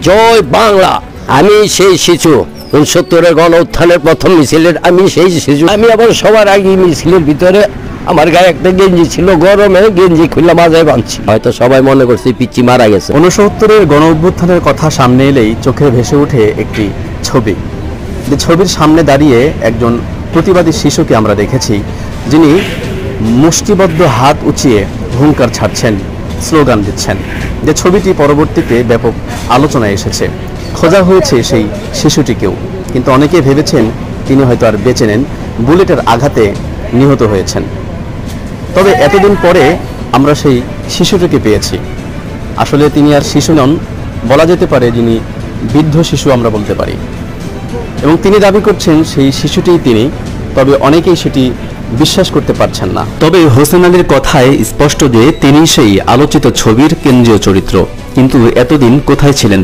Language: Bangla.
জয় বাংলা। আমি সেই শিশু 69-এর গণ উত্থানের প্রথম মিছিলের, আমি সেই শিশু। আমি আবার সবার আগে মিছিলের ভিতরে আমার গায়ে একটা গেঞ্জি ছিল, গরমে গেঞ্জি খুলে মাজায় বাঁধছি। হয়তো সবাই মনে করছে পিচ্চি মারা গেছে। 69-এর গণ অভ্যুত্থানের কথা সামনে এলেই চোখে ভেসে ওঠে একটি ছবি। যে ছবির সামনে দাঁড়িয়ে একজন প্রতিবাদী শিশুকে আমরা দেখেছি, যিনি মুষ্টিবদ্ধ হাত উঁচিয়ে হুঙ্কার ছাড়ছেন, স্লোগান দিচ্ছেন। যে ছবিটি পরবর্তীতে ব্যাপক আলোচনায় এসেছে। খোঁজা হয়েছে সেই শিশুটিকেও, কিন্তু অনেকে ভেবেছেন তিনি হয়তো আর বেঁচে নেন, বুলেটের আঘাতে নিহত হয়েছেন। তবে এতদিন পরে আমরা সেই শিশুটিকে পেয়েছি। আসলে তিনি আর শিশু নন, বলা যেতে পারে যিনি বৃদ্ধ শিশু আমরা বলতে পারি। এবং তিনি দাবি করছেন সেই শিশুটিই তিনি, তবে অনেকেই সেটি বিশ্বাস করতে পারছেন না। তবে হোসেন আলীর কথায় স্পষ্ট যে তিনি সেই আলোচিত ছবির কেন্দ্রীয় চরিত্র। কিন্তু এতদিন কোথায় ছিলেন?